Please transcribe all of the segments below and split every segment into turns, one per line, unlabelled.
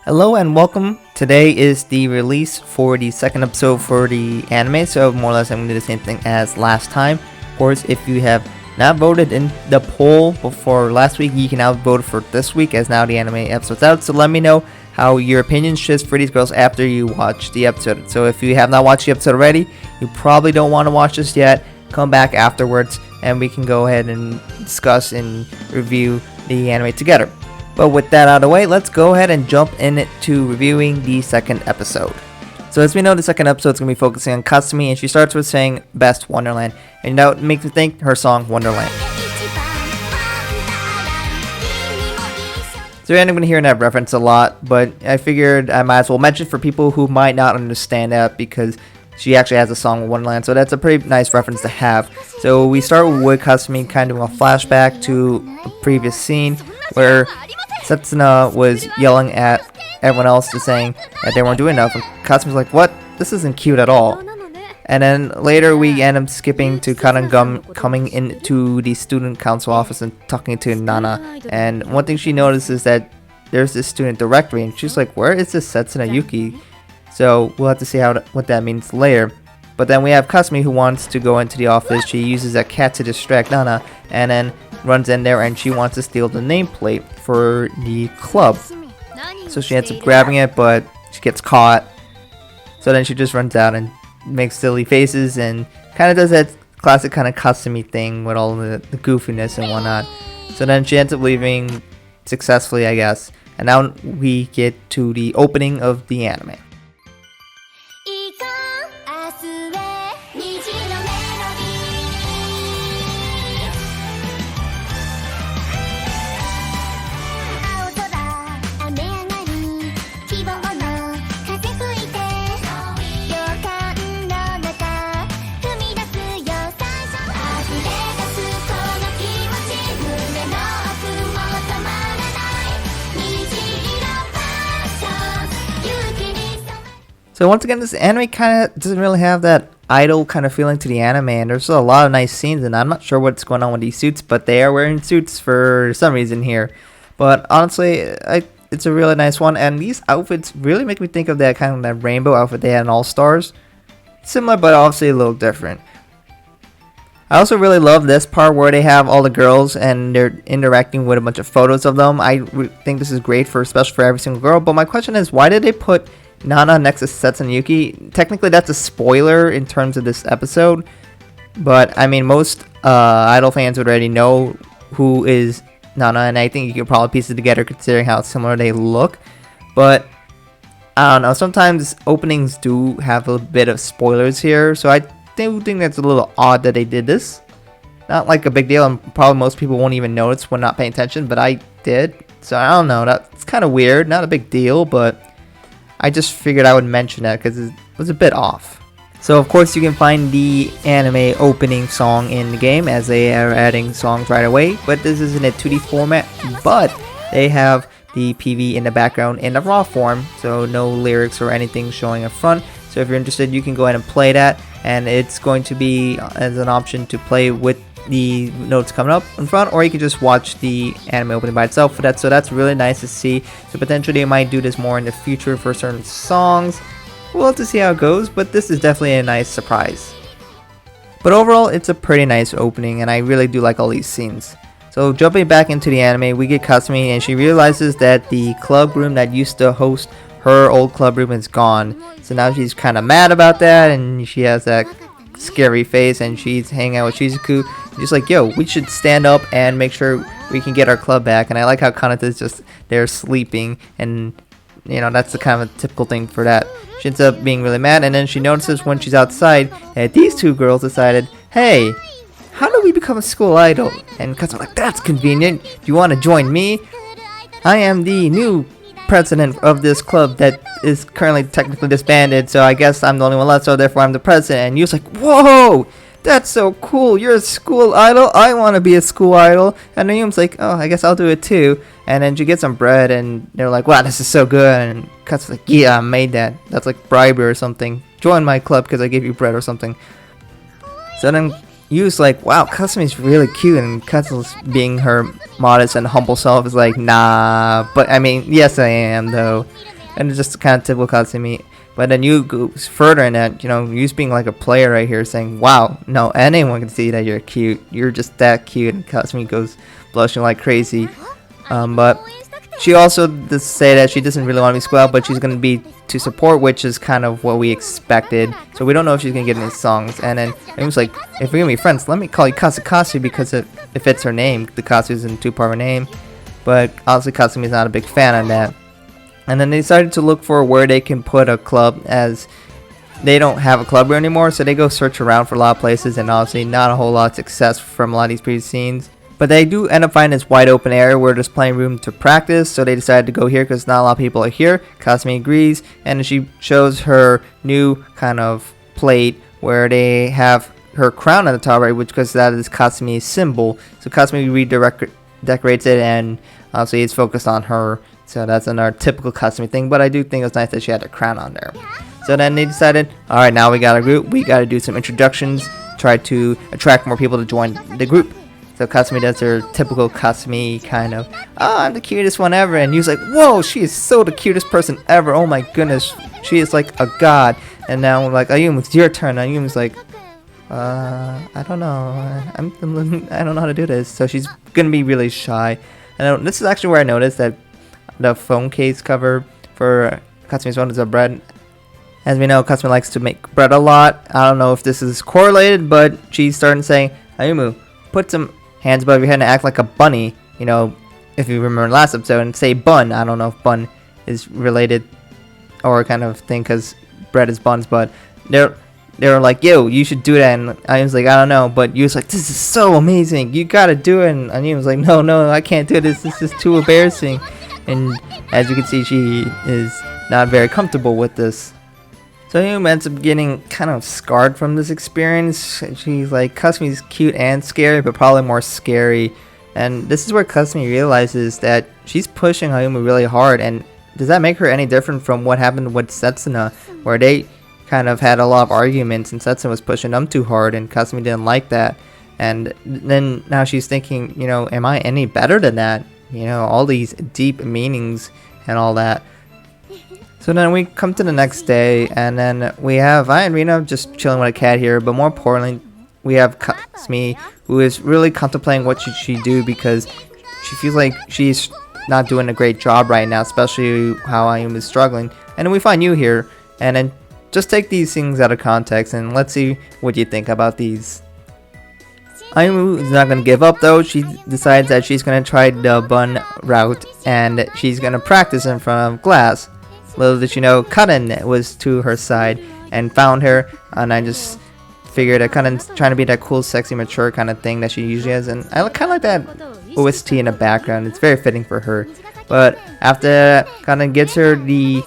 Hello and welcome. Today is the release for the second episode for the anime, so more or less I'm going to do the same thing as last time. Of course, if you have not voted in the poll before last week, you can now vote for this week as now the anime episode's out. So let me know how your opinions just for these girls after you watch the episode. So if you have not watched the episode already, you probably don't want to watch this yet. Come back afterwards and we can go ahead and discuss and review the anime together. But with that out of the way, let's go ahead and jump into reviewing the second episode. So as we know, the second episode is going to be focusing on Kasumi, and she starts with saying Best Wonderland, and that makes me think her song Wonderland. So I'm going to hear that reference a lot, but I figured I might as well mention for people who might not understand that because she actually has a song Wonderland, so that's a pretty nice reference to have. So we start with Kasumi kind of doing a flashback to a previous scene where Setsuna was yelling at everyone else just saying that they weren't doing enough, and Kasumi's like, what? This isn't cute at all. And then later we end up skipping to Kanagum coming into the student council office and talking to Nana, and one thing she notices that there's this student directory, and she's like, where is this Setsuna Yuki? So we'll have to see what that means later. But then we have Kasumi who wants to go into the office. She uses a cat to distract Nana and then runs in there and she wants to steal the nameplate for the club. So she ends up grabbing it, but she gets caught. So then she just runs out and makes silly faces and kind of does that classic kind of Kasumi thing with all the goofiness and whatnot. So then she ends up leaving successfully, I guess. And now we get to the opening of the anime. So once again, this anime kind of doesn't really have that idol kind of feeling to the anime, and there's a lot of nice scenes, and I'm not sure what's going on with these suits, but they are wearing suits for some reason here. But honestly, it's a really nice one, and these outfits really make me think of that kind of that rainbow outfit they had in All Stars. Similar, but obviously a little different. I also really love this part where they have all the girls and they're interacting with a bunch of photos of them. I think this is great especially for every single girl, but my question is, why did they put Nana next to Setsuna Yuki? Technically that's a spoiler in terms of this episode, but I mean most idol fans would already know who is Nana, and I think you could probably piece it together considering how similar they look. But I don't know, sometimes openings do have a bit of spoilers here, so I do think that's a little odd that they did this. Not like a big deal, and probably most people won't even notice when not paying attention, but I did, so I don't know, that's kind of weird. Not a big deal, but I just figured I would mention that because it was a bit off. So of course you can find the anime opening song in the game as they are adding songs right away, but this is in a 2D format, but they have the PV in the background in the raw form, so no lyrics or anything showing up front. So if you're interested, you can go ahead and play that, and it's going to be as an option to play with the notes coming up in front, or you can just watch the anime opening by itself for that. So that's really nice to see. So potentially they might do this more in the future for certain songs. We'll have to see how it goes, but this is definitely a nice surprise. But overall, it's a pretty nice opening, and I really do like all these scenes. So jumping back into the anime, we get Kasumi, and she realizes that the club room that used to host her old club room is gone. So now she's kind of mad about that, and she has that scary face, and she's hanging out with Shizuku. She's like, yo, we should stand up and make sure we can get our club back. And I like how Kanata's just there sleeping, and you know, that's the kind of a typical thing for that. She ends up being really mad, and then she notices when she's outside that these two girls decided, hey, how do we become a school idol? And Kasumi's like, that's convenient. Do you want to join me? I am the new president of this club that is currently technically disbanded, so I guess I'm the only one left, so therefore I'm the president. And you're like, whoa, that's so cool, you're a school idol, I want to be a school idol. And Ayum's like, oh, I guess I'll do it too. And then she gets some bread, and they're like, wow, this is so good. And Katsu's like, yeah, I made that, that's like bribery or something, join my club because I gave you bread or something. So then Yu's like, wow, Kasumi's really cute, and Katsu's being her modest and humble self is like, nah, but I mean, yes I am though. And it's just kind of typical Kasumi. But then you go further in that, you know, you being like a player right here saying, wow, no, anyone can see that you're cute. You're just that cute. And Kasumi goes blushing like crazy. But she also does say that she doesn't really want to be schooled out, but she's going to be to support, which is kind of what we expected. So we don't know if she's going to get any songs. And then it was like, if we're going to be friends, let me call you Kasu because it fits her name. The Kasu is in two-part of her name. But obviously Kasumi is not a big fan of that. And then they decided to look for where they can put a club, as they don't have a club here anymore. So they go search around for a lot of places, and obviously not a whole lot of success from a lot of these previous scenes. But they do end up finding this wide open area where there's plenty of room to practice. So they decided to go here because not a lot of people are here. Kasumi agrees, and she shows her new kind of plate where they have her crown on the top right, which because that is Kasumi's symbol. So Kasumi decorates it, and obviously it's focused on her. So that's another typical Kasumi thing, but I do think it's nice that she had a crown on there. So then they decided, alright, now we got a group, we got to do some introductions, try to attract more people to join the group. So Kasumi does her typical Kasumi kind of, oh, I'm the cutest one ever, and Yu's like, whoa, she is so the cutest person ever, oh my goodness, she is like a god. And now we're like, Ayumi, it's your turn, and Ayumi's like, I don't know, I don't know how to do this. So she's gonna be really shy. And this is actually where I noticed that the phone case cover for Kasumi's phone is a bread. As we know, Kasumi likes to make bread a lot. I don't know if this is correlated, but she's starting saying, Ayumu, put some hands above your head and act like a bunny. You know, if you remember last episode, and say bun. I don't know if bun is related or kind of thing because bread is buns, but they're like, yo, you should do that. And I was like, I don't know, but you was like, this is so amazing, you gotta do it. And I was like, no, I can't do this is too embarrassing. And as you can see, she is not very comfortable with this. So Ayumi ends up getting kind of scarred from this experience. She's like, Kasumi's cute and scary, but probably more scary. And this is where Kasumi realizes that she's pushing Ayumi really hard. And does that make her any different from what happened with Setsuna, where they kind of had a lot of arguments and Setsuna was pushing them too hard and Kasumi didn't like that. And then now she's thinking, you know, am I any better than that? You know, all these deep meanings and all that. So then we come to the next day, and then we have I and Rina just chilling with a cat here, but more importantly, we have Kasumi, who is really contemplating what should she do because she feels like she's not doing a great job right now, especially how Ayumi is struggling. And then we find you here, and then just take these things out of context, and let's see what you think about these. Ayumi is not going to give up though. She decides that she's going to try the bun route, and she's going to practice in front of glass. Little did she know, Kaden was to her side and found her, and I just figured that Kaden's trying to be that cool, sexy, mature kind of thing that she usually has, and I kind of like that OST in the background. It's very fitting for her. But after Kaden gets her the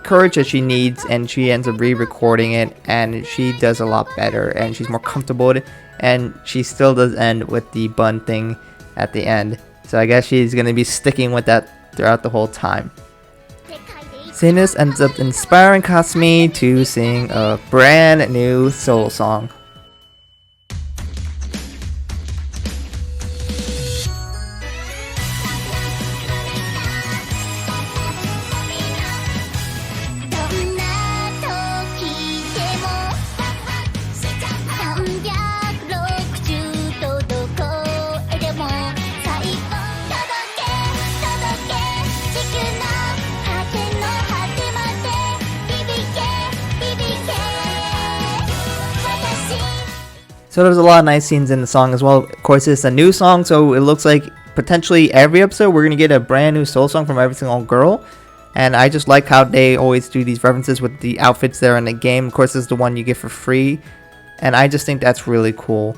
courage that she needs, and she ends up re-recording it, and she does a lot better, and she's more comfortable with it. And she still does end with the bun thing at the end. So I guess she's going to be sticking with that throughout the whole time. Seeing this ends up inspiring Kasumi to sing a brand new soul song. So there's a lot of nice scenes in the song as well. Of course, it's a new song, so it looks like potentially every episode we're going to get a brand new soul song from every single girl. And I just like how they always do these references with the outfits there in the game. Of course, this is the one you get for free. And I just think that's really cool.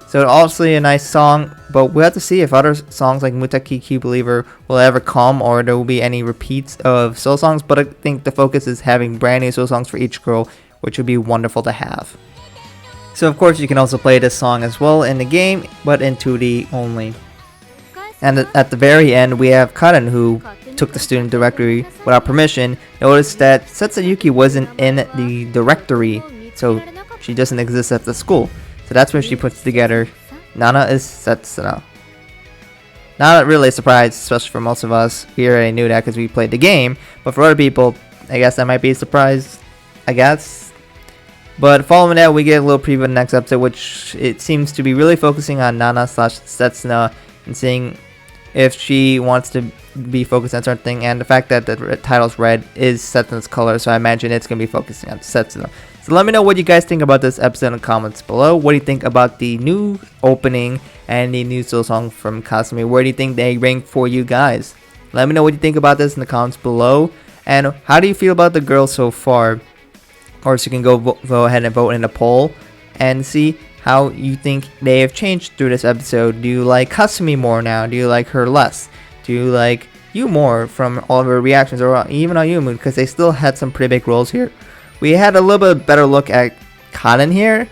So obviously a nice song, but we'll have to see if other songs like Mutaki Q Believer will ever come, or there will be any repeats of soul songs. But I think the focus is having brand new soul songs for each girl, which would be wonderful to have. So of course you can also play this song as well in the game, but in 2D only. And at the very end we have Karen, who took the student directory without permission, noticed that Setsuyuki wasn't in the directory, so she doesn't exist at the school. So that's when she puts together Nana is Setsuna. Not really a surprise, especially for most of us. We already knew that because we played the game, but for other people, I guess that might be a surprise, I guess. But following that, we get a little preview of the next episode, which it seems to be really focusing on Nana / Setsuna and seeing if she wants to be focused on certain thing. And the fact that the title's red is Setsuna's color, so I imagine it's going to be focusing on Setsuna. So let me know what you guys think about this episode in the comments below. What do you think about the new opening and the new solo song from Kasumi? Where do you think they rank for you guys? Let me know what you think about this in the comments below. And how do you feel about the girls so far? Of course, you can go ahead and vote in the poll and see how you think they have changed through this episode. Do you like Kasumi more now? Do you like her less? Do you like you more from all of her reactions, or even Ayumu? Because they still had some pretty big roles here. We had a little bit better look at Kanan here,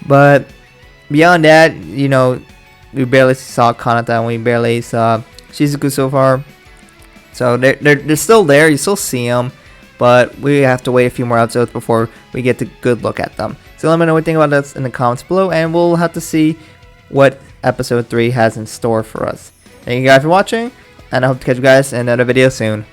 but beyond that, you know, we barely saw Kanata and we barely saw Shizuku so far. So they're still there. You still see them, but we have to wait a few more episodes before we get a good look at them. So let me know what you think about this in the comments below, and we'll have to see what episode 3 has in store for us. Thank you guys for watching, and I hope to catch you guys in another video soon.